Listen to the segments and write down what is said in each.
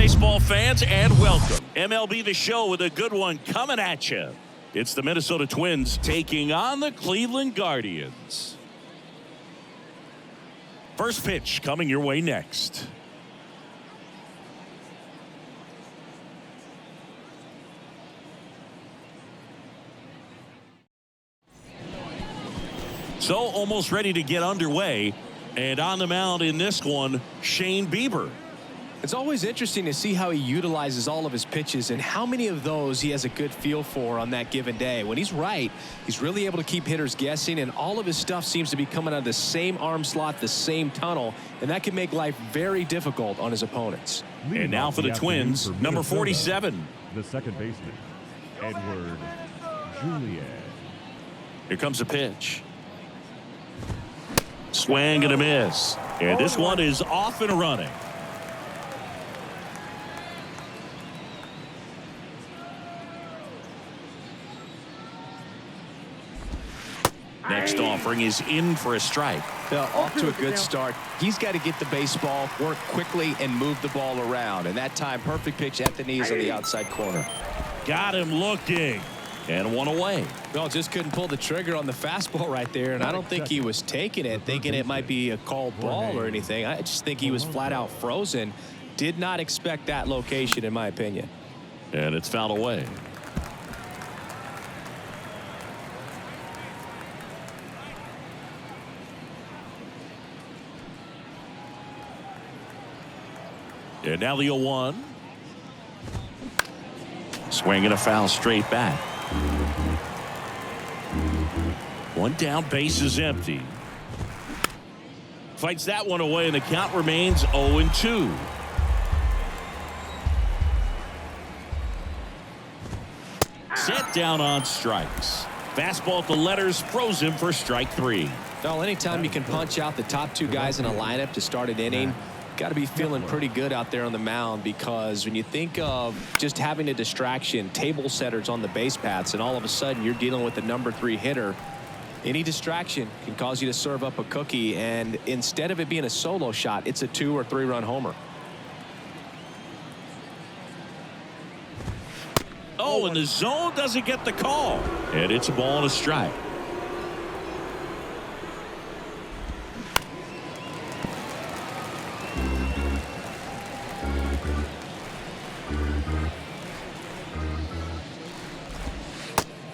baseball fans, and welcome. MLB The Show with a good one coming at you. It's the Minnesota Twins taking on the Cleveland Guardians. First pitch coming your way next. So almost ready to get underway. And on the mound in this one, Shane Bieber. It's always interesting to see how he utilizes all of his pitches and how many of those he has a good feel for on that given day. When he's right, he's really able to keep hitters guessing, and all of his stuff seems to be coming out of the same arm slot, the same tunnel, and that can make life very difficult on his opponents. And now for the Twins, number 47. The second baseman, Edward Julian. Here comes a pitch. Swing and a miss. And this one is off and running. Next offering is in for a strike. Off to a good start. He's got to get the baseball, work quickly, and move the ball around. And that time, perfect pitch at the knees on the outside corner. Got him looking. And one away. Well, just couldn't pull the trigger on the fastball right there. And I don't think he was taking it, thinking it might be a called ball or anything. I just think he was flat out frozen. Did not expect that location, in my opinion. And it's fouled away. And now the 0-1. Swing and a foul straight back. One down, base is empty. Fights that one away, and the count remains 0-2. Set down on strikes. Fastball at the letters froze him for strike 3. Well, anytime you can punch out the top two guys in a lineup to start an inning, got to be feeling pretty good out there on the mound, because when you think of just having a distraction, table setters on the base paths, and all of a sudden you're dealing with the number 3 hitter, any distraction can cause you to serve up a cookie, and instead of it being a solo shot, it's a 2 or 3 run homer. Oh, and the zone doesn't get the call, and it's a ball and a strike.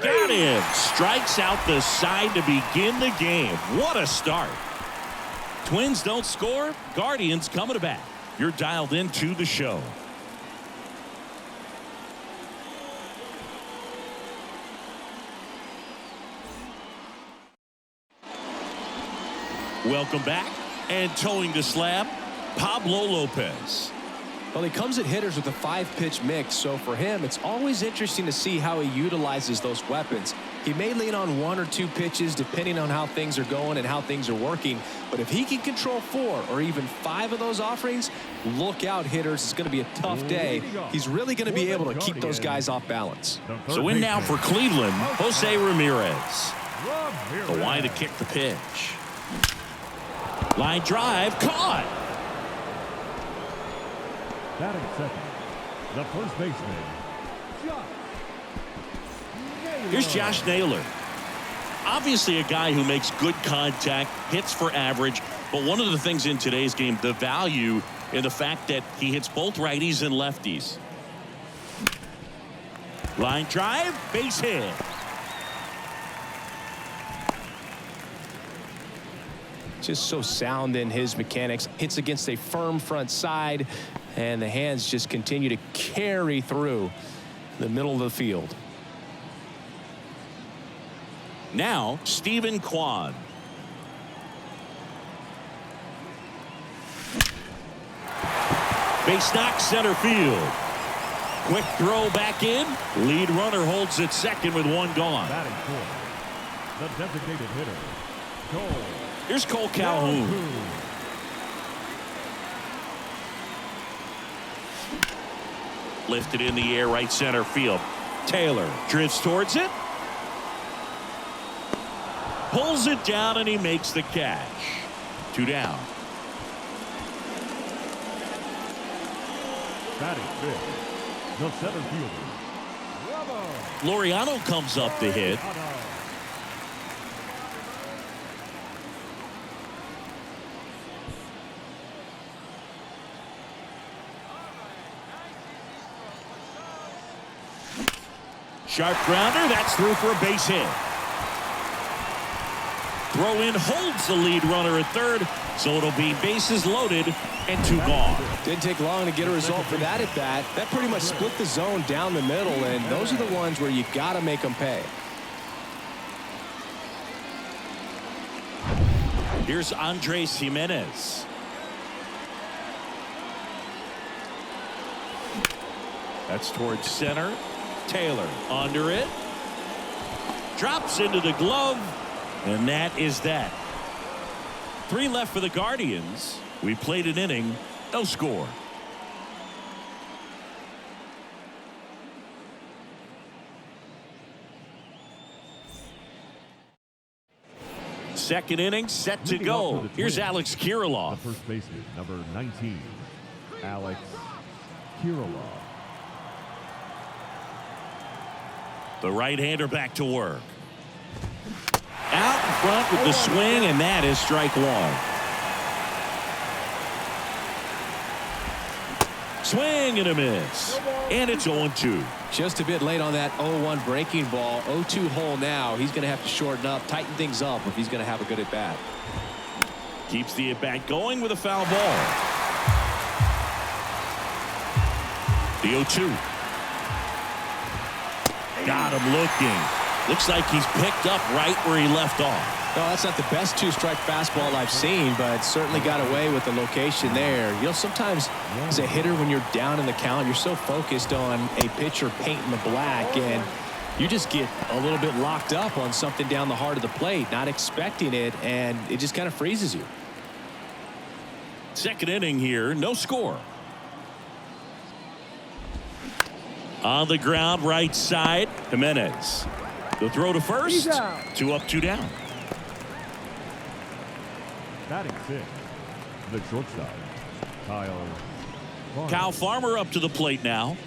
Got him. Strikes out the side to begin the game. What a start. Twins don't score. Guardians coming to bat. You're dialed into the show. Welcome back. And towing the slab, Pablo Lopez. Well, he comes at hitters with a 5-pitch mix, so for him, it's always interesting to see how he utilizes those weapons. He may lean on 1 or 2 pitches depending on how things are going and how things are working, but if he can control 4 or even 5 of those offerings, look out, hitters. It's going to be a tough day. He's really going to be able to keep those guys off balance. So in now for Cleveland, Jose Ramirez. The line to kick the pitch. Line drive, caught. Batting second, the first baseman, Josh Naylor. Here's Josh Naylor. Obviously a guy who makes good contact, hits for average, but one of the things in today's game, the value in the fact that he hits both righties and lefties. Line drive, base hit. Just so sound in his mechanics. Hits against a firm front side, and the hands just continue to carry through the middle of the field. Now, Stephen Kwan. Base knock, center field. Quick throw back in. Lead runner holds at second with 1 gone. Batting fourth, the designated hitter, Cole. Here's Cole Calhoun. Lifted in the air, right center field. Taylor drifts towards it. Pulls it down, and he makes the catch. 2 down. Batting fifth, the center fielder, Laureano comes up to hit. Sharp grounder. That's through for a base hit. Throw in holds the lead runner at third, so it'll be bases loaded and 2 gone. Didn't take long to get a result for that at bat. That pretty much split the zone down the middle, and those are the ones where you got to make them pay. Here's Andres Gimenez. That's towards center. Taylor under it. Drops into the glove. And that is that. 3 left for the Guardians. We played an inning. No score. Second inning set to go. Here's Alex Kirilloff. The first baseman, number 19, Alex Kirilloff. The right-hander back to work. Out in front with the swing, and that is strike 1. Swing and a miss. And it's 0-2. Just a bit late on that 0-1 breaking ball. 0-2 hole now. He's going to have to shorten up, tighten things up if he's going to have a good at-bat. Keeps the at-bat going with a foul ball. The 0-2. Got him looking. Looks like he's picked up right where he left off. No, that's not the best 2-strike fastball I've seen, but certainly got away with the location there. You know, sometimes as a hitter, when you're down in the count, you're so focused on a pitcher painting the black, and you just get a little bit locked up on something down the heart of the plate, not expecting it, and it just kind of freezes you. Second inning here, no score. On the ground, right side, Gimenez. The throw to first. 2 up, 2 down. Batting sixth, the shortstop, Kyle Farmer. Kyle Farmer up to the plate now.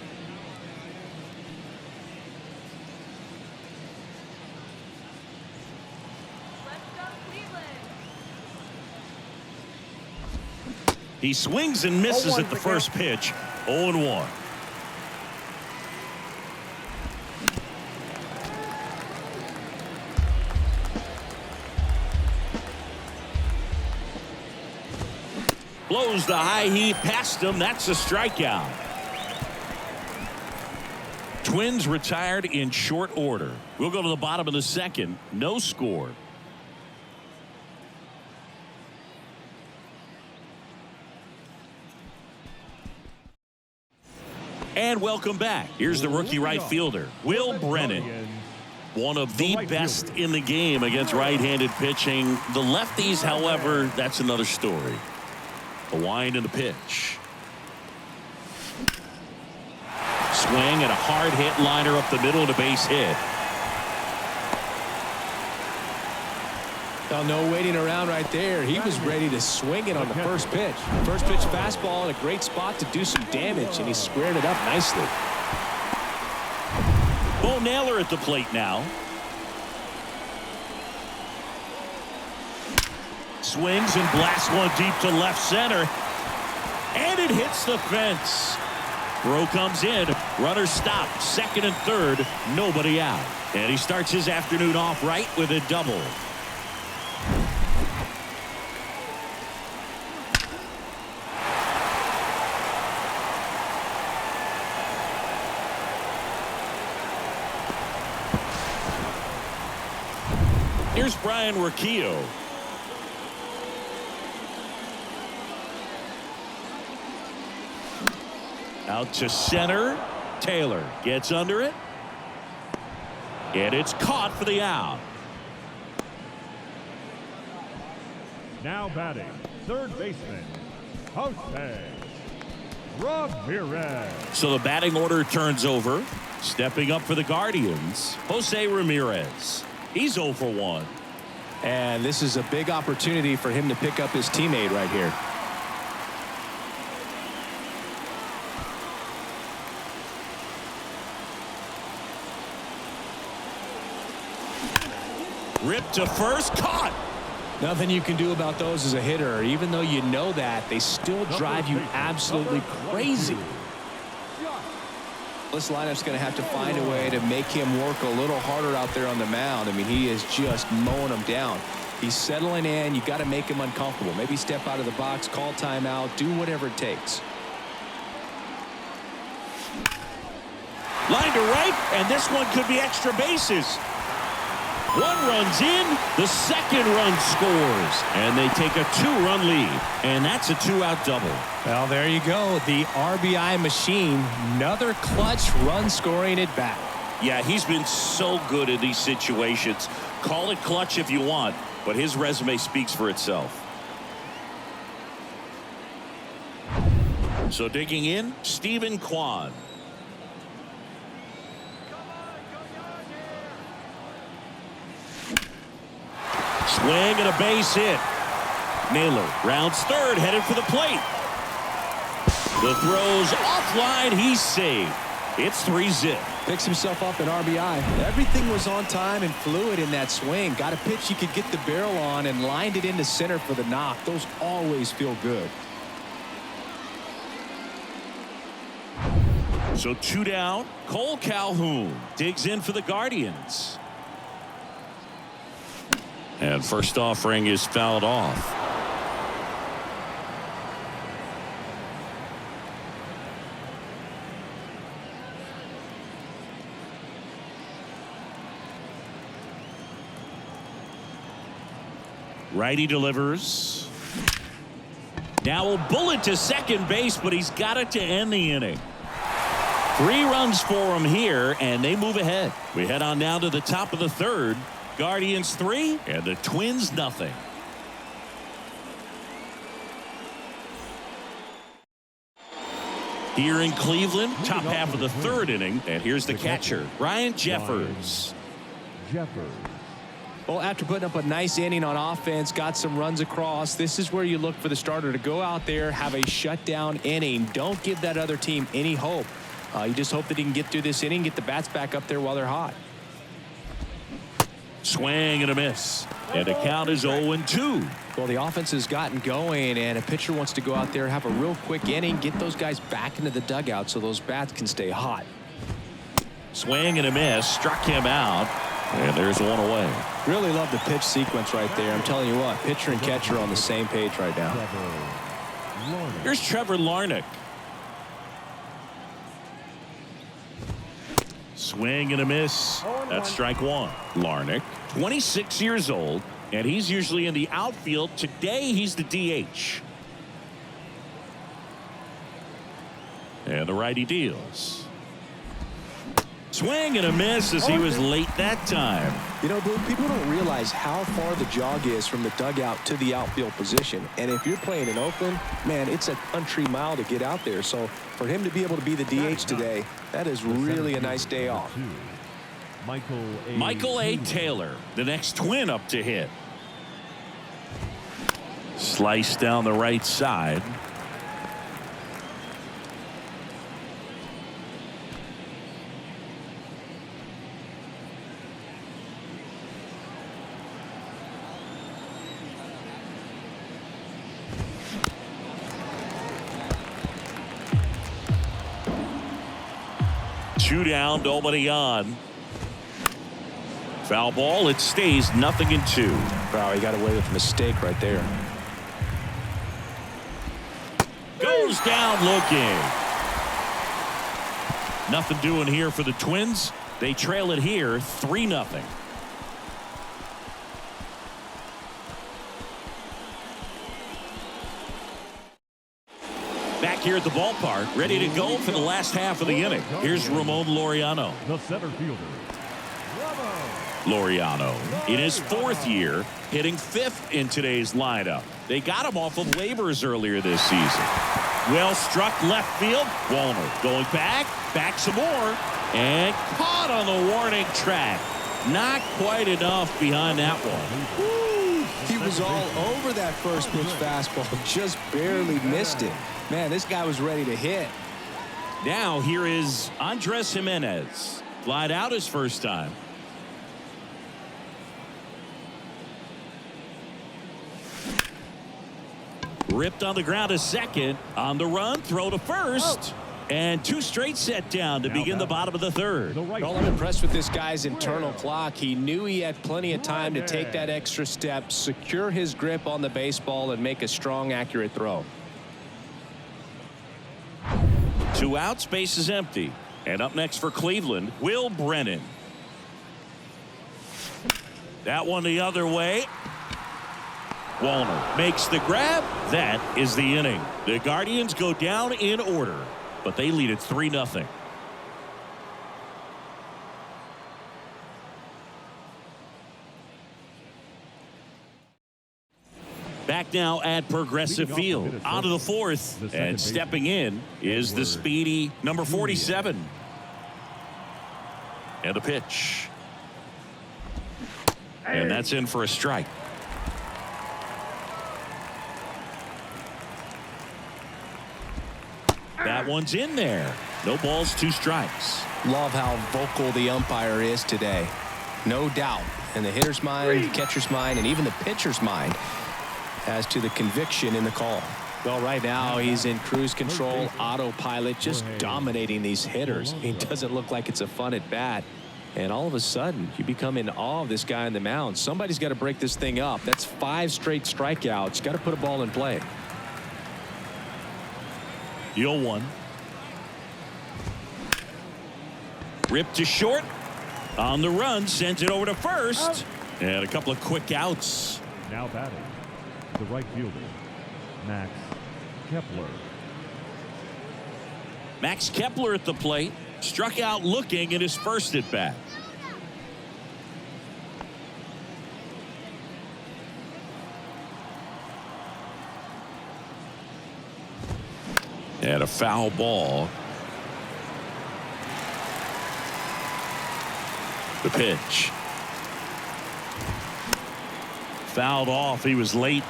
He swings and misses at the first pitch. 0-1. Blows the high heat past him. That's a strikeout. Twins retired in short order. We'll go to the bottom of the second. No score. And welcome back. Here's the rookie right fielder, Will Brennan. One of the best in the game against right-handed pitching. The lefties, however, that's another story. The wind and the pitch. Swing and a hard hit liner up the middle and a base hit. Well, no waiting around right there. He was ready to swing it on the first pitch. First pitch fastball in a great spot to do some damage, and he squared it up nicely. Bo Naylor at the plate now. Swings and blasts one deep to left center. And it hits the fence. Throw comes in. Runner stopped. Second and third. Nobody out. And he starts his afternoon off right with a double. Here's Brian Urquijo. Out to center. Taylor gets under it. And it's caught for the out. Now batting, third baseman, Jose Ramirez. So the batting order turns over. Stepping up for the Guardians, Jose Ramirez. He's 0 for 1. And this is a big opportunity for him to pick up his teammate right here. Ripped to first, caught. Nothing you can do about those as a hitter. Even though you know that, they still drive you absolutely crazy. This lineup's going to have to find a way to make him work a little harder out there on the mound. I mean, he is just mowing them down. He's settling in. You got to make him uncomfortable. Maybe step out of the box, call timeout, do whatever it takes. Line to right, and this one could be extra bases. One run's in, the second run scores, and they take a 2-run lead, and that's a 2-out double. Well, there you go. The RBI machine, another clutch run scoring at bat. Yeah, he's been so good in these situations. Call it clutch if you want, but his resume speaks for itself. So digging in, Stephen Kwan. Swing and a base hit. Naylor rounds third, headed for the plate. The throw's offline. He's saved. It's 3-zip. Picks himself up an RBI. Everything was on time and fluid in that swing. Got a pitch he could get the barrel on and lined it into center for the knock. Those always feel good. So 2 down. Cole Calhoun digs in for the Guardians. And first offering is fouled off. Righty delivers. Now a bullet to second base, but he's got it to end the inning. 3 runs for him here, and they move ahead. We head on down to the top of the third. Guardians 3 and the Twins nothing. Here in Cleveland, top half of the third inning, and here's the catcher, Ryan Jeffers. Well, after putting up a nice inning on offense, got some runs across, this is where you look for the starter to go out there, have a shutdown inning. Don't give that other team any hope. You just hope that he can get through this inning, get the bats back up there while they're hot. Swing and a miss. And the count is 0-2. Well, the offense has gotten going, and a pitcher wants to go out there, have a real quick inning, get those guys back into the dugout so those bats can stay hot. Swing and a miss. Struck him out. And there's one away. Really love the pitch sequence right there. I'm telling you what, pitcher and catcher are on the same page right now. Here's Trevor Larnach. Swing and a miss. That's strike one. Larnach, 26 years old, and he's usually in the outfield. Today, he's the DH. And the righty deals. Swing and a miss as he was late that time. You know, Blue, people don't realize how far the jog is from the dugout to the outfield position. And if you're playing in Oakland, man, it's a country mile to get out there. So for him to be able to be the DH today, that is really a nice day off. Michael A. Taylor, the next Twin up to hit. Slice down the right side. Two down, nobody on. Foul ball. It stays 0-2. Wow, he got away with a mistake right there. Goes down looking. Nothing doing here for the Twins. They trail it here 3-0. Back here at the ballpark, ready to go for the last half of the inning. Here's Ramon Laureano. The center fielder, Laureano in his 4th year, hitting 5th in today's lineup. They got him off of waivers earlier this season. Well struck left field. Walner going back some more, and caught on the warning track. Not quite enough behind that one. Woo, he was all over that first pitch fastball, just barely missed it. Man, this guy was ready to hit. Now here is Andres Gimenez. Flied out his first time. Ripped on the ground to second. On the run, throw to first. And 2 straight set down to begin the bottom of the third. Well, I'm impressed with this guy's internal clock. He knew he had plenty of time to take that extra step, secure his grip on the baseball, and make a strong, accurate throw. 2 outs, base is empty. And up next for Cleveland, Will Brennan. That one the other way. Wallner makes the grab. That is the inning. The Guardians go down in order, but they lead it 3-0. Back now at Progressive Field. On to the 4th. And stepping in is the speedy number 47. And a pitch. And that's in for a strike. That one's in there. No balls, 2 strikes. Love how vocal the umpire is today. No doubt. In the hitter's mind, the catcher's mind, and even the pitcher's mind as to the conviction in the call. Well, right now he's in cruise control, autopilot, just dominating these hitters. He doesn't look like it's a fun at bat. And all of a sudden, you become in awe of this guy on the mound. Somebody's got to break this thing up. That's 5 straight strikeouts. Got to put a ball in play. 0-1. Ripped to short. On the run, sent it over to first. And a couple of quick outs. Now batting, the right fielder, Max Kepler. Max Kepler at the plate. Struck out looking at his first at bat. And a foul ball. The pitch. Fouled off. He was late.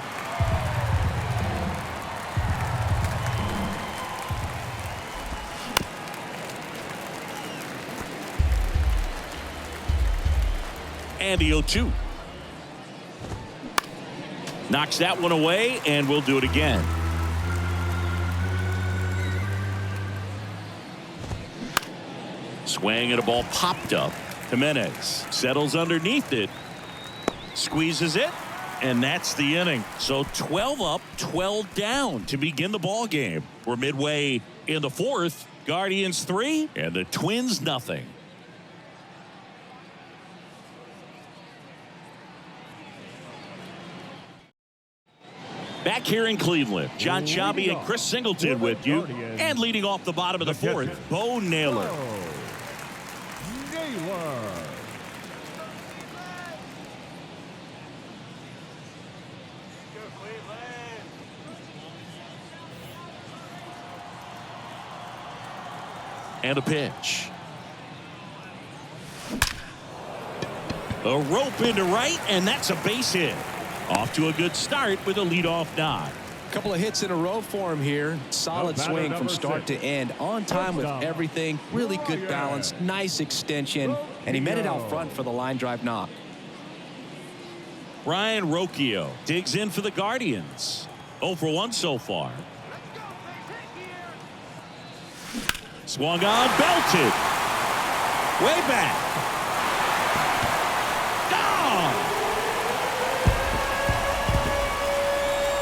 And the 0-2. Knocks that one away, and we'll do it again. Swing and a ball popped up. Jimenez settles underneath it. Squeezes it. And that's the inning. So 12 up, 12 down to begin the ball game. We're midway in the 4th. Guardians 3 and the Twins nothing. Back here in Cleveland, John Sciambi and Chris Singleton with you. And leading off the bottom of the 4th, Bo Naylor. And a pitch. A rope into right, and that's a base hit. Off to a good start with a leadoff knock. A couple of hits in a row for him here. Solid swing from start to end. On time with everything. Really good balance. Nice extension. And he met it out front for the line drive knock. Ryan Rocchio digs in for the Guardians. 0 for 1 so far. Swung on, belted. Way back. Gone.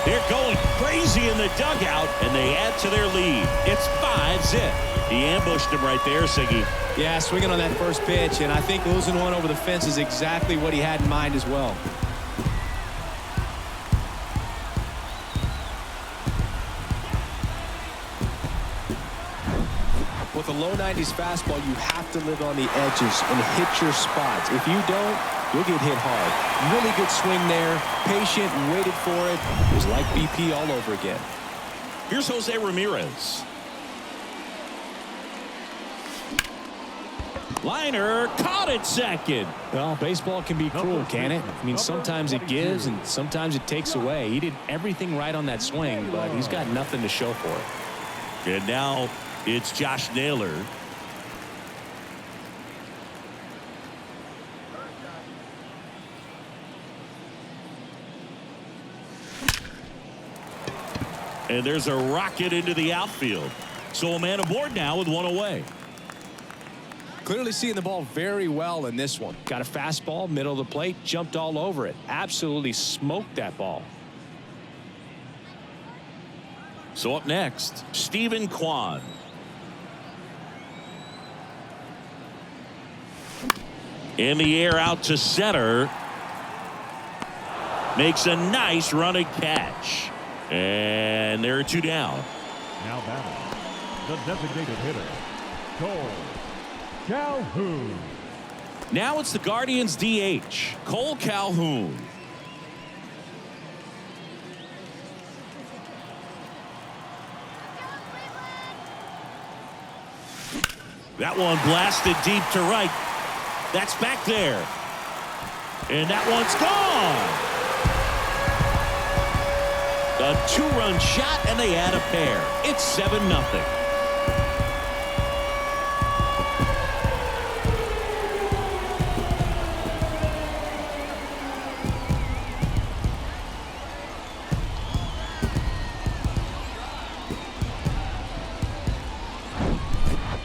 They're going crazy in the dugout, and they add to their lead. It's 5-zip. He ambushed him right there, Siggy. Yeah, swinging on that first pitch, and I think losing one over the fence is exactly what he had in mind as well. With a low 90s fastball, you have to live on the edges and hit your spots. If you don't, you'll get hit hard. Really good swing there. Patient, waited for it. It was like BP all over again. Here's Jose Ramirez. Liner caught it second. Well, baseball can be cruel, can it? I mean, sometimes it gives and sometimes it takes away. He did everything right on that swing, but he's got nothing to show for it. And now it's Josh Naylor. And there's a rocket into the outfield. So a man aboard now with one away. Clearly seeing the ball very well in this one. Got a fastball, middle of the plate, jumped all over it. Absolutely smoked that ball. So up next, Stephen Kwan. In the air out to center. Makes a nice running catch. And there are two down. Now batting, the designated hitter, Cole Calhoun. Now it's the Guardians DH, Cole Calhoun. That one blasted deep to right. That's back there. And that one's gone. A two-run shot, and they add a pair. It's 7-0.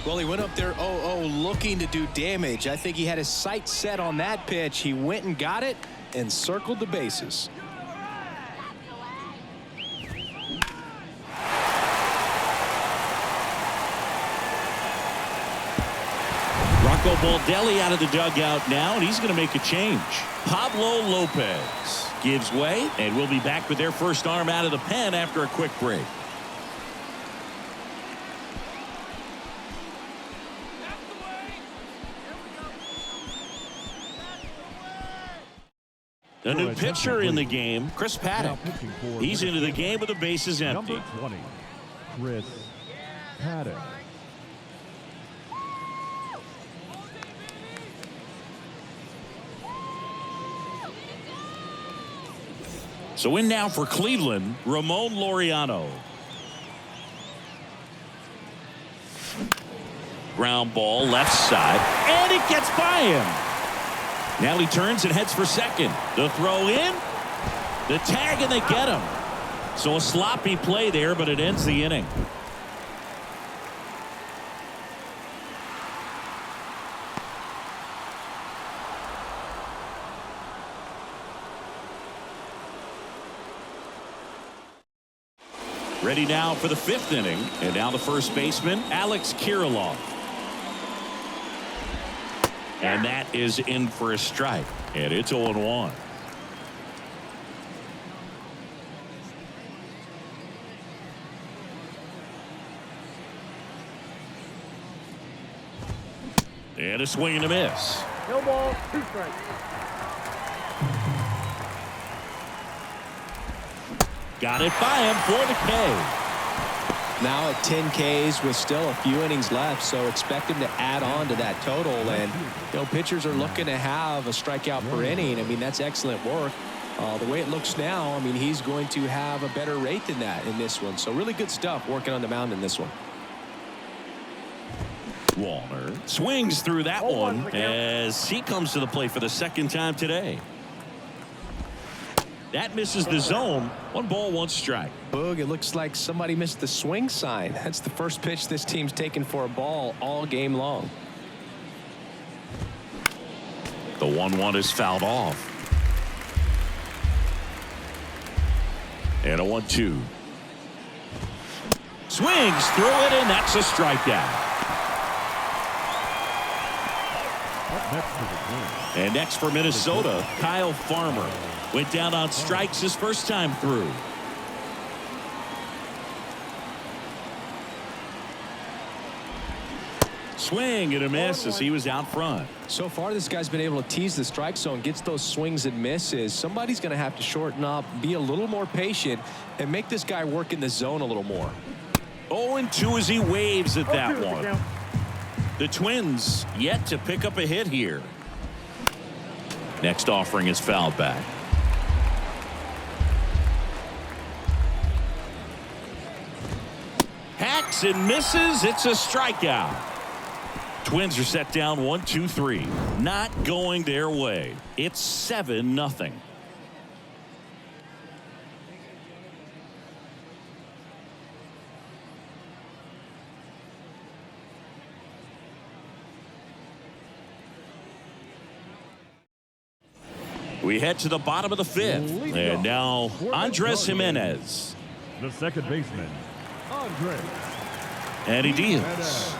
Well, he went up there 0-0 looking to do damage. I think he had his sights set on that pitch. He went and got it and circled the bases. Rocco Baldelli out of the dugout now, and he's going to make a change. Pablo Lopez gives way, and we'll be back with their first arm out of the pen after a quick break. A new pitcher in the game, Chris Paddock. He's into the game with the bases empty. Number 20, Chris Paddock. So in now for Cleveland, Ramon Laureano. Ground ball left side, and it gets by him. Now he turns and heads for second. The throw in, the tag, and they get him. So a sloppy play there, but it ends the inning. Ready now for the fifth inning, and now the first baseman, Alex Kirilloff. And that is in for a strike, and it's 0-1. And a swing and a miss. No ball, 2 strikes. Got it by him for the K. Now at 10 Ks with still a few innings left, so expect him to add on to that total. And pitchers are looking to have a strikeout per inning. I mean, that's excellent work. The way it looks now, I mean, he's going to have a better rate than that in this one. So really good stuff working on the mound in this one. Walner swings through that one as he comes to the plate for the second time today. That misses the zone. 1 ball, 1 strike. Boog, it looks like somebody missed the swing sign. That's the first pitch this team's taken for a ball all game long. The 1-1 is fouled off. And a 1-2. Swings through it, and that's a strikeout. And next for Minnesota, Kyle Farmer. Went down on strikes his first time through. Swing and a miss as he was out front. So far, this guy's been able to tease the strike zone, gets those swings and misses. Somebody's going to have to shorten up, be a little more patient, and make this guy work in the zone a little more. 0-2 as he waves at that one. The Twins yet to pick up a hit here. Next offering is fouled back. Hacks and misses. It's a strikeout. Twins are set down 1-2-3. Not going their way. It's 7-0. We head to the bottom of the fifth. And now Andres Gimenez. The second baseman, Andres. And he deals.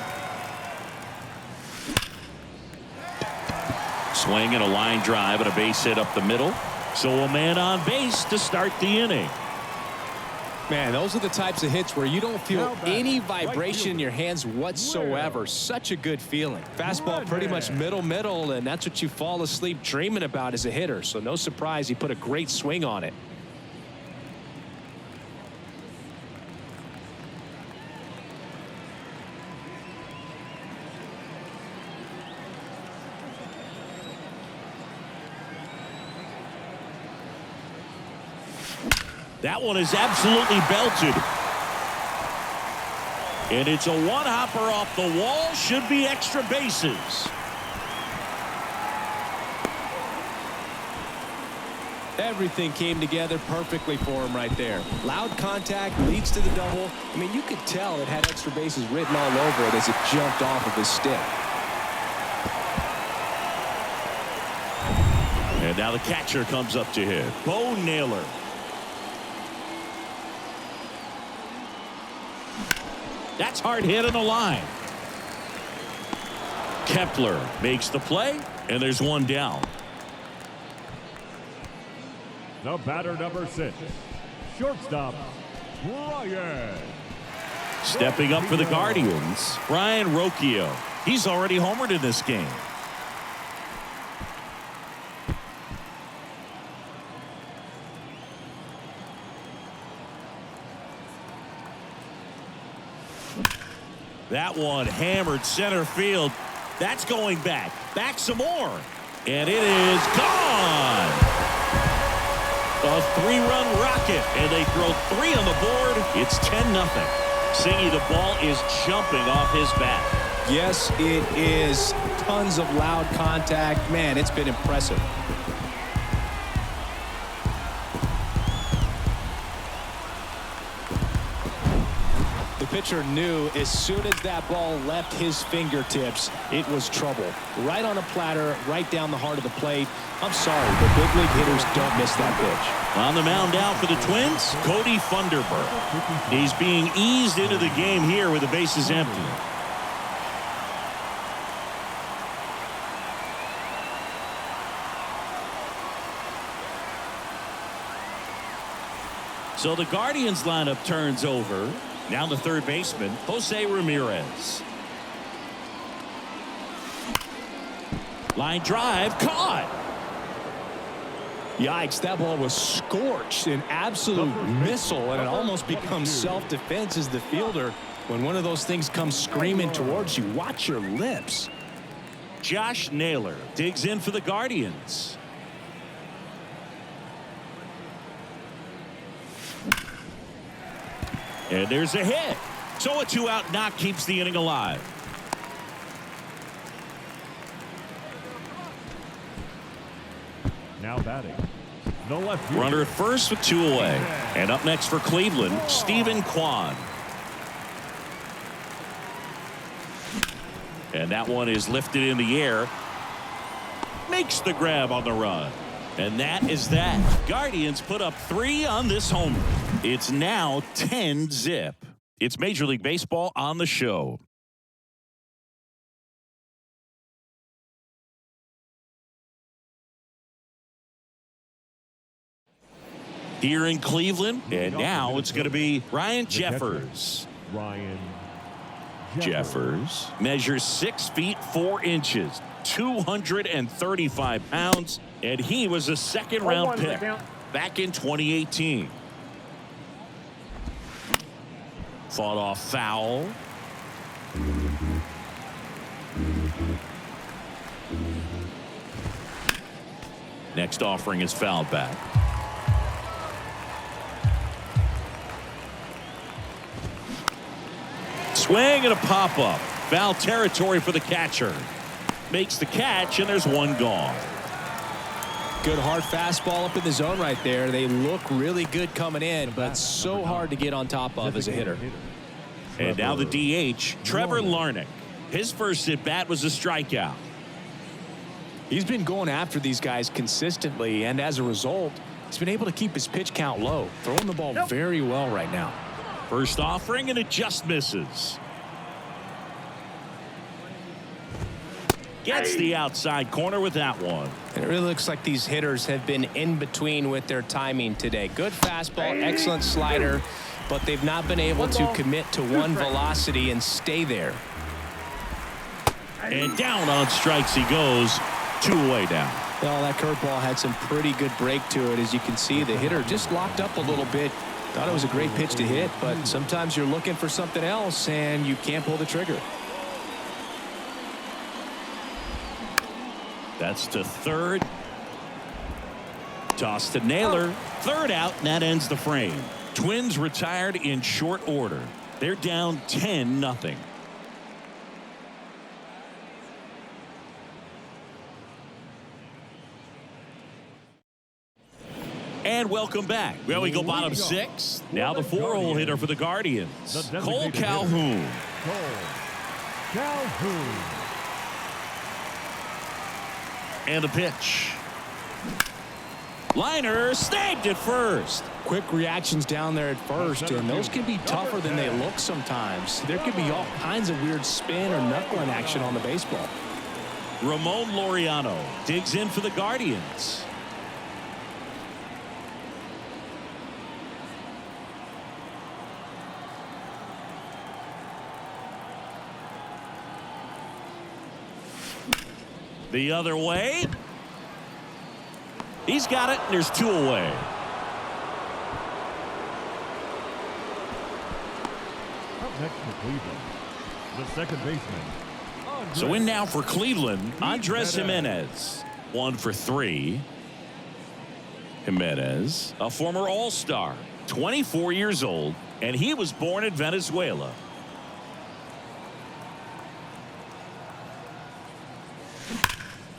Swing and a line drive and a base hit up the middle. So a man on base to start the inning. Man, those are the types of hits where you don't feel any vibration in your hands whatsoever. Such a good feeling. Fastball pretty much middle, and that's what you fall asleep dreaming about as a hitter. So no surprise he put a great swing on it. That one is absolutely belted. And it's a one-hopper off the wall. Should be extra bases. Everything came together perfectly for him right there. Loud contact leads to the double. I mean, you could tell it had extra bases written all over it as it jumped off of his stick. And now the catcher comes up to hit. Bo Naylor. That's hard hit on the line. Kepler makes the play, and there's one down. The batter, number 6, shortstop, Ryan. Stepping up for the Guardians, Ryan Rocchio. He's already homered in this game. That one hammered center field. That's going back. Back some more. And it is gone. A 3-run rocket. And they throw 3 on the board. It's 10-0. Singy, the ball is jumping off his bat. Yes, it is. Tons of loud contact. Man, it's been impressive. The pitcher knew as soon as that ball left his fingertips, it was trouble. Right on a platter, right down the heart of the plate. I'm sorry, but big league hitters don't miss that pitch. On the mound now for the Twins, Cody Funderburk. He's being eased into the game here with the bases empty. So the Guardians lineup turns over. Now the third baseman, Jose Ramirez. Line drive, caught. Yikes, that ball was scorched, an absolute missile, and it almost becomes self-defense as the fielder. When one of those things comes screaming towards you, watch your lips. Josh Naylor digs in for the Guardians. And there's a hit. So a 2-out knock keeps the inning alive. Now batting, the left fielder. Runner at first with 2 away. And up next for Cleveland, Stephen Kwan. And that one is lifted in the air. Makes the grab on the run. And that is that. Guardians put up 3 on this homer. It's now 10-0. It's Major League Baseball on the show. Here in Cleveland, and now it's going to be Ryan Jeffers. Ryan Jeffers measures 6 feet 4 inches, 235 pounds, and he was a second-round pick back in 2018. Fought off foul. Next offering is fouled back. Swing and a pop-up. Foul territory for the catcher. Makes the catch, and there's one gone. Good hard fastball up in the zone right there. They look really good coming in, but so hard to get on top of as a hitter. And now the DH, Trevor Larnach. His first at bat was a strikeout. He's been going after these guys consistently, and as a result, he's been able to keep his pitch count low, throwing the ball very well right now. First offering, and it just misses. Gets the outside corner with that one. And it really looks like these hitters have been in between with their timing today. Good fastball, excellent slider, but they've not been able to commit to one velocity and stay there. And down on strikes he goes. 2 away down. Well, that curveball had some pretty good break to it. As you can see, the hitter just locked up a little bit. Thought it was a great pitch to hit, but sometimes you're looking for something else and you can't pull the trigger. That's to third. Toss to Naylor. Third out, and that ends the frame. Twins retired in short order. They're down 10-0. And welcome back. Well, we go bottom 6. Now the 4-hole hitter for the Guardians, Cole Calhoun. Cole Calhoun. And a pitch. Liner snagged at first. Quick reactions down there at first, and those can be tougher than they look sometimes. There could be all kinds of weird spin or knuckling action on the baseball. Ramon Laureano digs in for the Guardians. The other way. He's got it, and there's 2 away. Up next for Cleveland, the second baseman. So in now for Cleveland, Andres Gimenez. 1 for 3. Gimenez, a former All-Star, 24 years old, and he was born in Venezuela.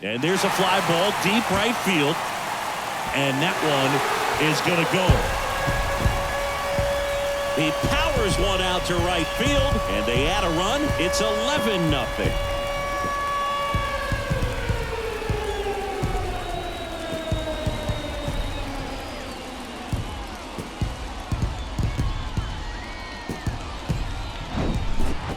And there's a fly ball deep right field. And that one is going to go. He powers one out to right field, and they add a run. It's 11-0.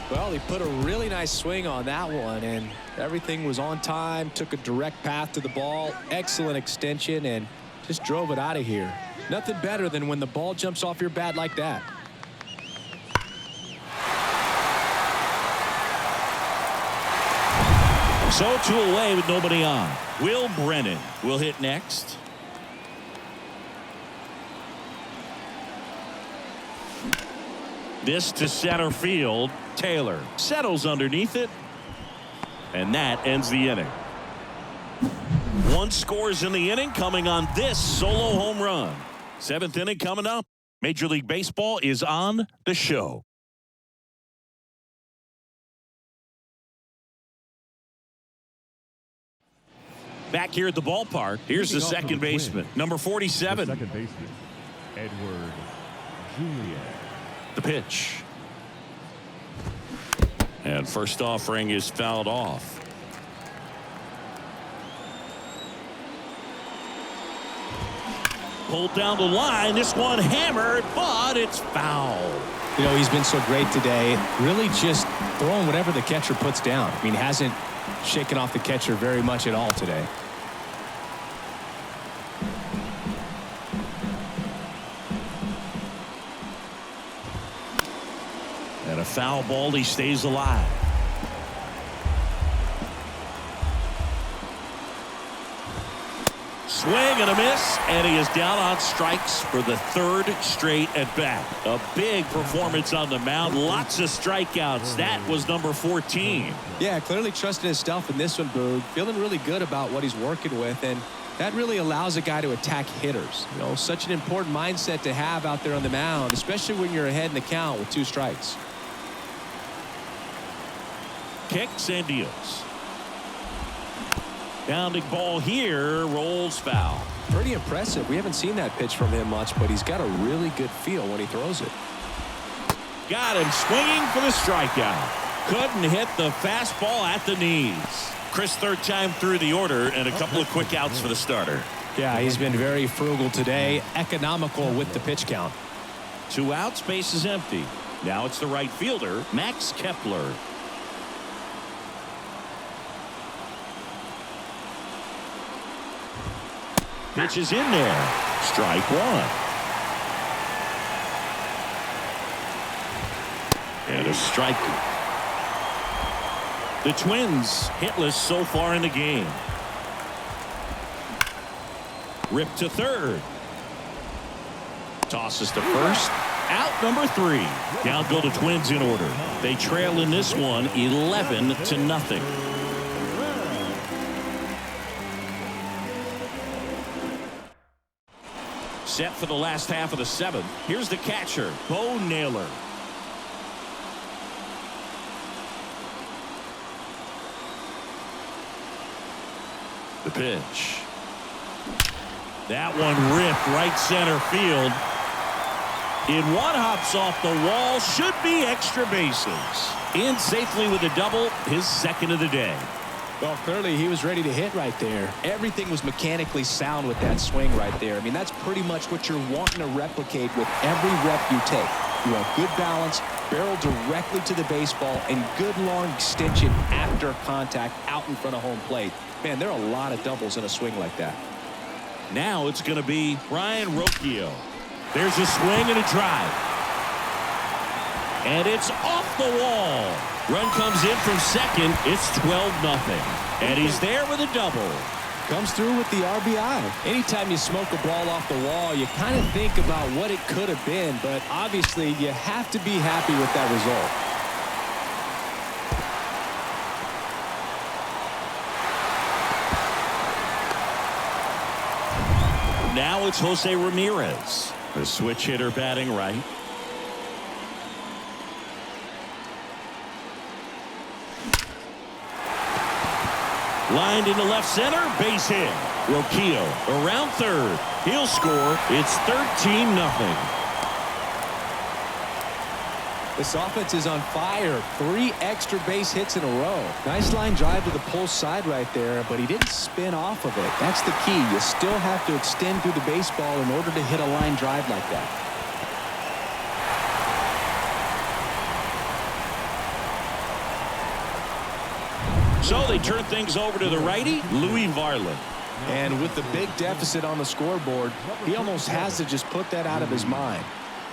Well, he put a really nice swing on that one, and everything was on time, took a direct path to the ball, excellent extension, and just drove it out of here. Nothing better than when the ball jumps off your bat like that. So 2 away with nobody on. Will Brennan will hit next. This to center field. Taylor settles underneath it. And that ends the inning. 1 scores in the inning coming on this solo home run. 7th inning coming up. Major League Baseball is on the show. Back here at the ballpark, here's the second baseman, number 47. The second baseman, Edward Julian. The pitch. And first offering is fouled off. Pulled down the line. This one hammered, but it's foul. You know, he's been so great today, really just throwing whatever the catcher puts down. I mean, hasn't shaken off the catcher very much at all today. And a foul ball, he stays alive. Swing and a miss, and he is down on strikes for the 3rd straight at bat. A big performance on the mound. Lots of strikeouts. That was number 14. Yeah, clearly trusting his stuff in this one, Boog. Feeling really good about what he's working with, and that really allows a guy to attack hitters. You know, such an important mindset to have out there on the mound, especially when you're ahead in the count with 2 strikes. Kicks and deals. Bounding ball here, rolls foul. Pretty impressive. We haven't seen that pitch from him much, but he's got a really good feel when he throws it. Got him swinging for the strikeout. Couldn't hit the fastball at the knees. Chris, third time through the order and a couple of quick outs for the starter. Yeah, he's been very frugal today, economical with the pitch count. 2 outs, base is empty. Now it's the right fielder, Max Kepler. Pitch is in there. Strike 1. And a strike. The Twins hitless so far in the game. Rip to third. Tosses to first. Out number 3. Now go the Twins in order. They trail in this one 11-0. Set for the last half of the 7th. Here's the catcher, Bo Naylor. The pitch. That one ripped right center field. In one, hops off the wall. Should be extra bases. In safely with a double, his second of the day. Well, clearly he was ready to hit right there. Everything was mechanically sound with that swing right there. I mean, that's pretty much what you're wanting to replicate with every rep you take. You want good balance, barrel directly to the baseball, and good long extension after contact out in front of home plate. Man, there are a lot of doubles in a swing like that. Now it's going to be Ryan Rocchio. There's a swing and a drive. And it's off the wall. Run comes in from second. It's 12-0. And he's there with a double. Comes through with the RBI. Anytime you smoke a ball off the wall, you kind of think about what it could have been, but obviously you have to be happy with that result. Now it's Jose Ramirez, the switch hitter batting right. Lined into left center, base hit. Rocchio around third. He'll score. It's 13-0. This offense is on fire. 3 extra base hits in a row. Nice line drive to the pull side right there, but he didn't spin off of it. That's the key. You still have to extend through the baseball in order to hit a line drive like that. So they turn things over to the righty, Louis Varland. And with the big deficit on the scoreboard, he almost has to just put that out of his mind.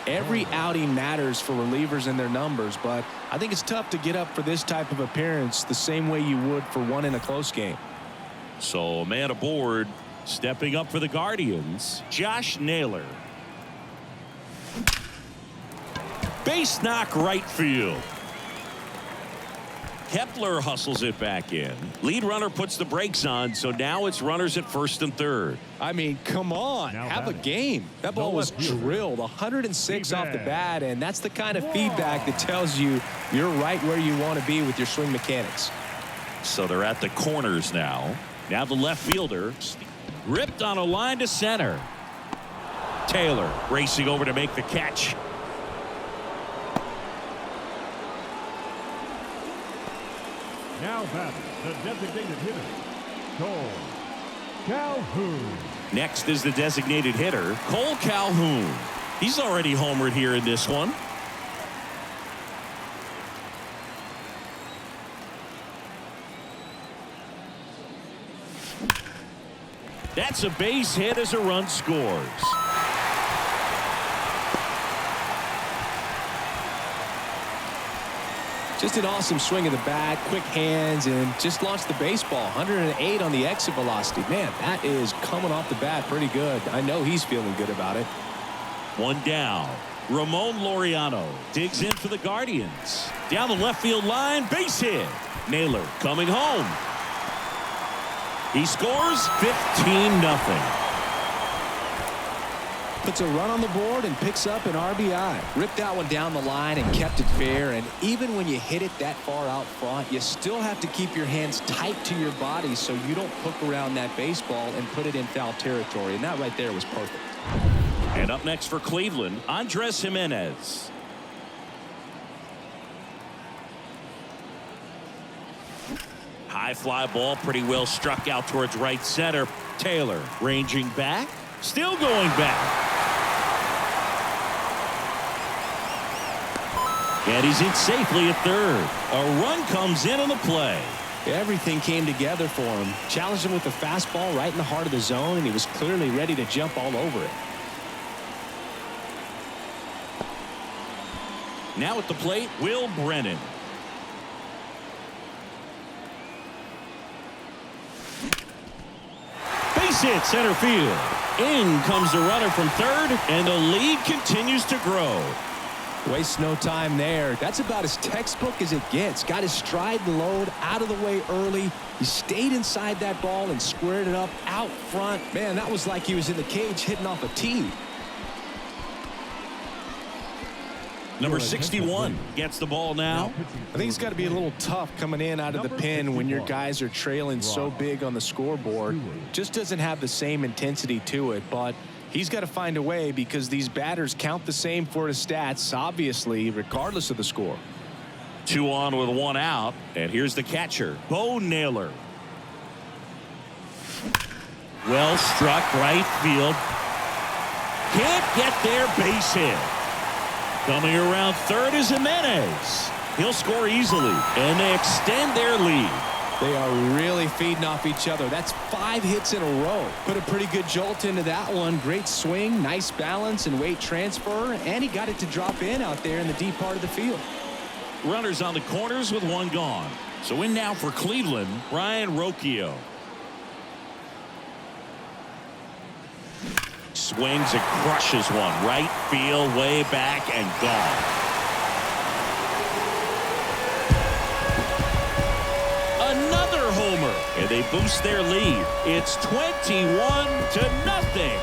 Every outing matters for relievers and their numbers, but I think it's tough to get up for this type of appearance the same way you would for one in a close game. So a man aboard, stepping up for the Guardians, Josh Naylor. Base knock right field. Kepler hustles it back in. Lead runner puts the brakes on, so now it's runners at first and third. I mean, come on, have a game. That ball was drilled 106 off the bat, and that's the kind of feedback that tells you you're right where you want to be with your swing mechanics. So they're at the corners now. Now the left fielder ripped on a line to center. Taylor racing over to make the catch. Now batting, the designated hitter, Cole Calhoun. Next is the designated hitter, Cole Calhoun. He's already homered here in this one. That's a base hit as a run scores. Just an awesome swing of the bat, quick hands, and just launched the baseball. 108 on the exit velocity. Man, that is coming off the bat pretty good. I know he's feeling good about it. One down. Ramon Laureano digs in for the Guardians. Down the left field line, base hit. Naylor coming home. He scores 15-0. Puts a run on the board and picks up an RBI. Ripped that one down the line and kept it fair. And even when you hit it that far out front, you still have to keep your hands tight to your body so you don't hook around that baseball and put it in foul territory. And that right there was perfect. And up next for Cleveland, Andres Gimenez. High fly ball pretty well struck out towards right center. Taylor ranging back. Still going back. And he's in safely at third. A run comes in on the play. Everything came together for him. Challenged him with a fastball right in the heart of the zone, and he was clearly ready to jump all over it. Now at the plate, Will Brennan. Base hit center field. In comes the runner from third, and the lead continues to grow. Waste no time there. That's about as textbook as it gets. Got his stride load out of the way early. He stayed inside that ball and squared it up out front. Man, that was like he was in the cage hitting off a tee. Number 61 gets the ball now. I think it's got to be a little tough coming in out of the pen when your guys are trailing so big on the scoreboard. Just doesn't have the same intensity to it, but he's got to find a way because these batters count the same for his stats, obviously, regardless of the score. 2 on with 1 out, and here's the catcher, Bo Naylor. Well struck right field. Can't get there, base hit. Coming around third is Jimenez. He'll score easily, and they extend their lead. They are really feeding off each other. That's 5 hits in a row. Put a pretty good jolt into that one. Great swing, nice balance and weight transfer, and he got it to drop in out there in the deep part of the field. Runners on the corners with 1 gone. So in now for Cleveland, Ryan Rocchio. Swings and crushes one. Right field, way back, and gone. Another homer, and they boost their lead. It's 21-0.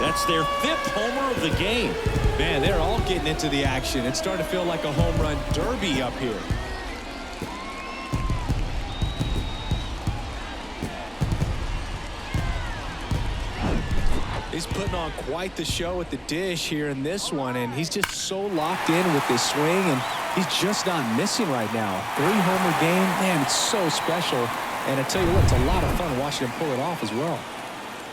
That's their 5th homer of the game. Man, they're all getting into the action. It's starting to feel like a home run derby up here. He's putting on quite the show at the dish here in this one, and he's just so locked in with this swing, and he's just not missing right now. 3-homer game, man, it's so special. And I tell you what, it's a lot of fun watching him pull it off as well.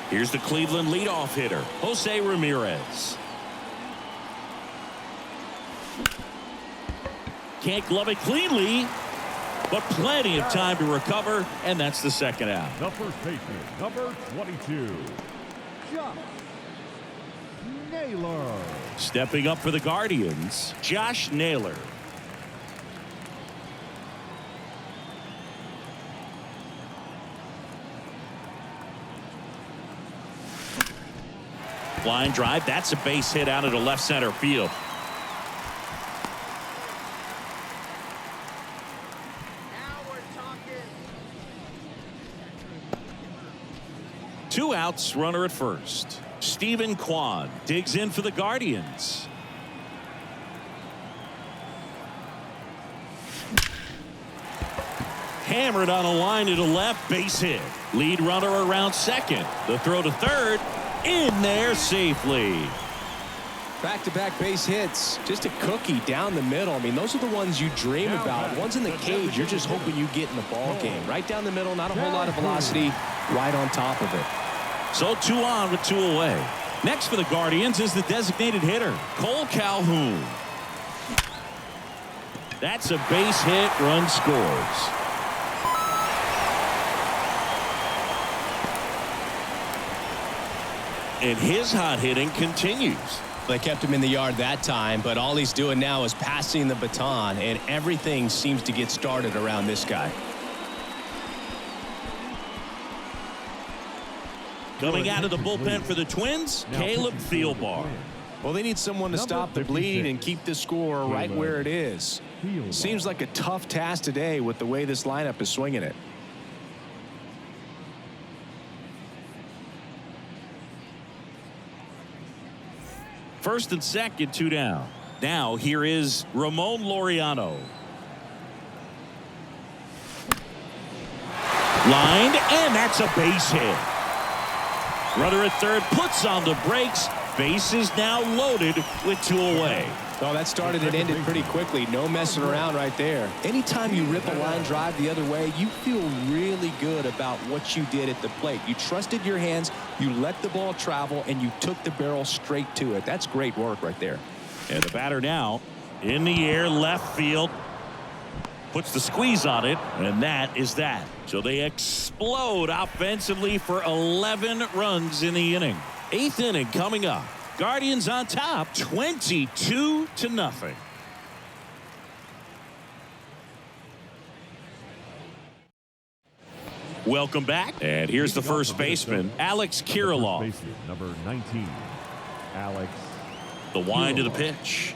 Here's the Cleveland leadoff hitter, Jose Ramirez. Can't glove it cleanly, but plenty of time to recover, and that's the second out. The first baseman, number 22, Josh Naylor. Stepping up for the Guardians, Josh Naylor. Line drive, that's a base hit out into left center field. Two outs, runner at first. Stephen Kwan digs in for the Guardians. Hammered on a line to the left, base hit. Lead runner around second. The throw to third, in there safely. Back-to-back base hits, just a cookie down the middle. I mean, those are the ones you dream about. Ones in the cage, you're just hoping you get in the ball game. Right down the middle, not a whole lot of velocity, right on top of it. So 2 on with 2 away. Next for the Guardians is the designated hitter, Cole Calhoun. That's a base hit, run scores. And his hot hitting continues. They kept him in the yard that time, but all he's doing now is passing the baton, and everything seems to get started around this guy. Coming out of the bullpen for the Twins, Caleb Thielbar. Well, they need someone to stop the bleed and keep the score right where it is. Seems like a tough task today with the way this lineup is swinging it. First and second, 2 down. Now here is Ramon Laureano. Lined, and that's a base hit. Runner at third puts on the brakes. Base is now loaded with 2 away. Oh, that started and ended pretty quickly. No messing around right there. Anytime you rip a line drive the other way, you feel really good about what you did at the plate. You trusted your hands, you let the ball travel, and you took the barrel straight to it. That's great work right there. And the batter now in the air, left field. Puts the squeeze on it, and that is that. So they explode offensively for 11 runs in the inning. 8th inning coming up. Guardians on top, 22-0. Welcome back. And here's the first baseman, Alex Kirilloff. Number 19, Alex. The wind of the pitch.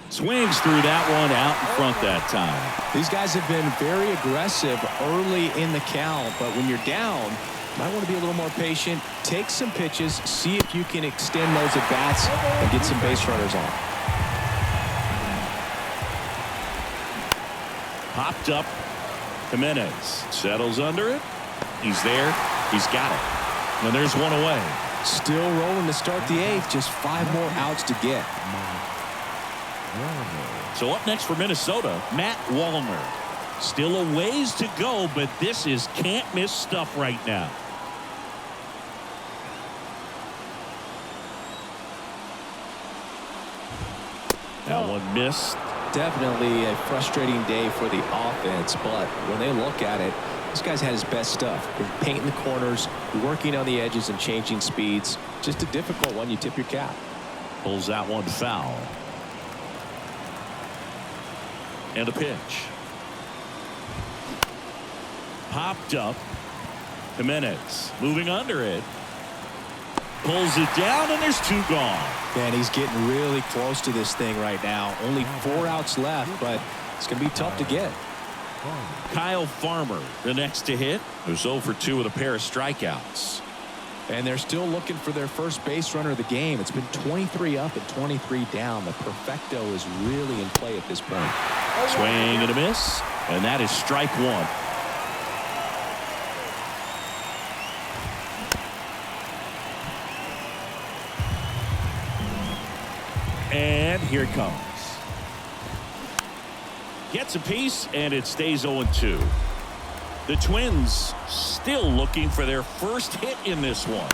Swings through that one out in front that time. These guys have been very aggressive early in the count, but when you're down, you might want to be a little more patient. Take some pitches, see if you can extend those at bats and get some base runners on. Popped up. Jimenez settles under it. He's there. He's got it. And there's one away. Still rolling to start the 8th. Just 5 more outs to get. So up next for Minnesota, Matt Wallner. Still a ways to go, but this is can't miss stuff right now. That one missed. Definitely a frustrating day for the offense, but when they look at it, this guy's had his best stuff. He's painting the corners, working on the edges and changing speeds. Just a difficult one. You tip your cap. Pulls that one foul. And a pitch. Popped up. Jimenez moving under it. Pulls it down, and there's 2 gone. Man, he's getting really close to this thing right now. Only 4 outs left, but it's going to be tough to get. Kyle Farmer, the next to hit, who's 0 for 2 with a pair of strikeouts. And they're still looking for their first base runner of the game. It's been 23 up and 23 down. The perfecto is really in play at this point. Swing and a miss, and that is strike 1. And here it comes. Gets a piece, and it stays 0-2. The Twins still looking for their first hit in this one.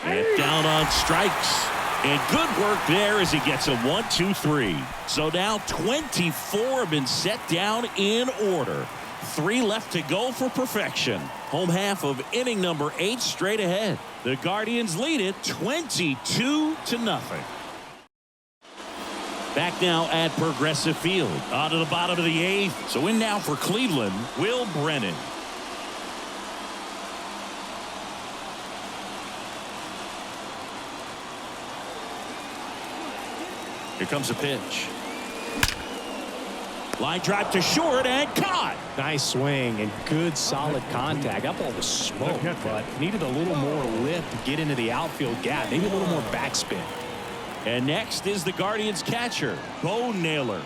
And down on strikes. And good work there as he gets a 1-2-3. So now 24 have been set down in order. 3 left to go for perfection. Home half of inning number 8 straight ahead. The Guardians lead it 22-0. Back now at Progressive Field. On to the bottom of the 8th. So in now for Cleveland, Will Brennan. Here comes a pitch. Line drive to short and caught. Nice swing and good solid contact. That ball was smoked, but needed a little more lift to get into the outfield gap. Maybe a little more backspin. And next is the Guardians catcher, Bo Naylor.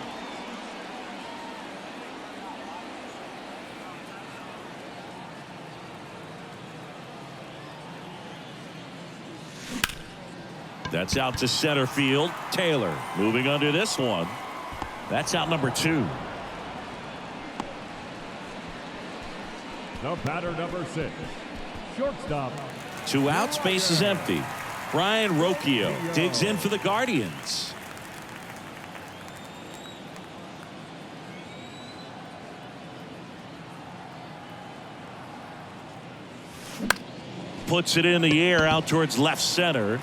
That's out to center field. Taylor moving under this one. That's out number 2. The batter number 6, shortstop. 2 outs, base is empty. Brian Rocchio digs in for the Guardians. Puts it in the air out towards left center.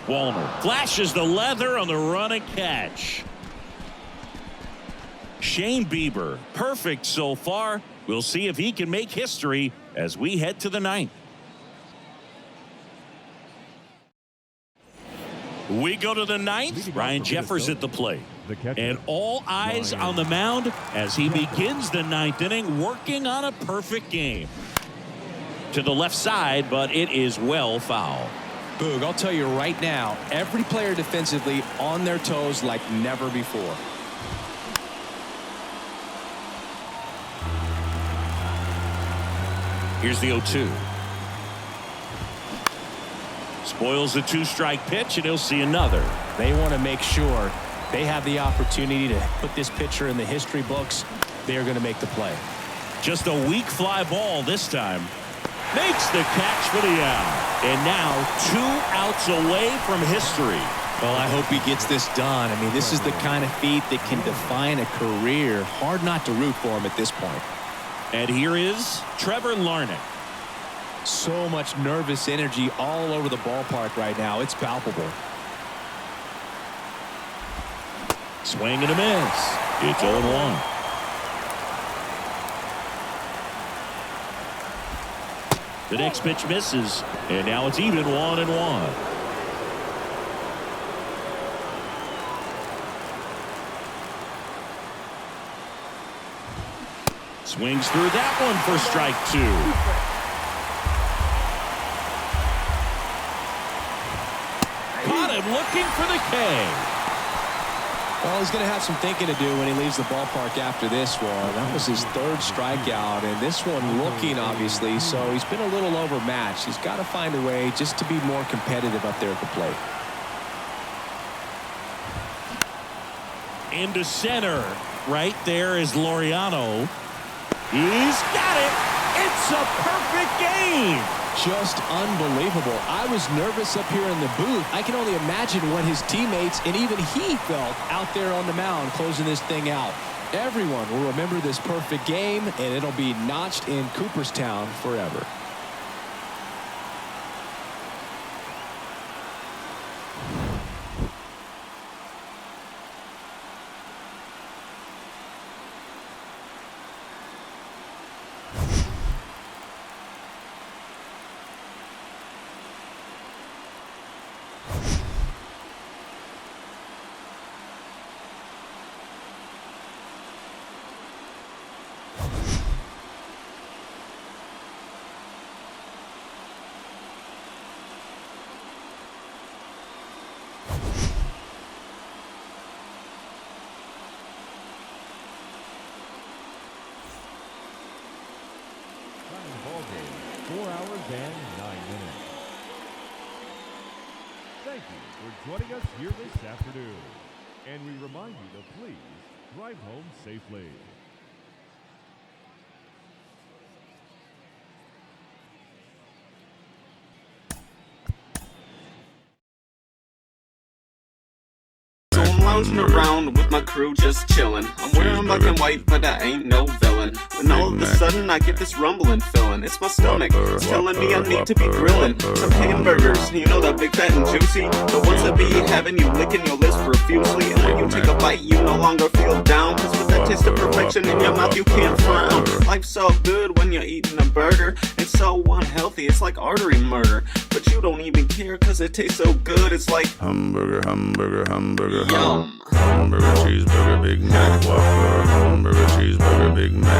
Wallner flashes the leather on the run and catch. Shane Bieber, perfect so far. We'll see if he can make history as we head to the 9th. We go to the 9th. Ryan Jeffers at the plate. And all eyes on the mound as he begins the 9th inning, working on a perfect game. To the left side, but it is well foul. Boog, I'll tell you right now, every player defensively on their toes like never before. Here's the 0-2. Spoils the 2-strike pitch, and he'll see another. They want to make sure they have the opportunity to put this pitcher in the history books. They're going to make the play. Just a weak fly ball this time. Makes the catch for the out. And now 2 outs away from history. Well, I hope he gets this done. I mean, this is the kind of feat that can define a career. Hard not to root for him at this point. And here is Trevor Larnach. So much nervous energy all over the ballpark right now. It's palpable. Swing and a miss. It's 0-1. The next pitch misses, and now it's even 1-1. Swings through that one for strike 2. Caught him looking for the K. Well, he's going to have some thinking to do when he leaves the ballpark after this one. That was his 3rd strikeout, and this one looking, obviously, so he's been a little overmatched. He's got to find a way just to be more competitive up there at the plate. Into center. Right there is Laureano. He's got it. It's a perfect game. Just unbelievable. I was nervous up here in the booth. I can only imagine what his teammates and even he felt out there on the mound closing this thing out. Everyone will remember this perfect game, and it'll be notched in Cooperstown forever. Ball game, 4 hours and 9 minutes. Thank you for joining us here this afternoon. And we remind you to please drive home safely. Lounging around with my crew just chillin'. I'm wearing black and white, but I ain't no villain. When all of a sudden I get this rumbling feeling. It's my stomach, it's telling me I need to be grilling some hamburgers, you know, that big fat and juicy, the ones that be having you licking your lips profusely. And when you take a bite, you no longer feel down, cause with that taste of perfection in your mouth, you can't frown. Life's so good when you're eating a burger, and so unhealthy, it's like artery murder. But you don't even care, cause it tastes so good. It's like hamburger, hamburger, hamburger, yum. Hamburger, cheeseburger, Big Mac, Whopper, hamburger, cheeseburger, Big Mac.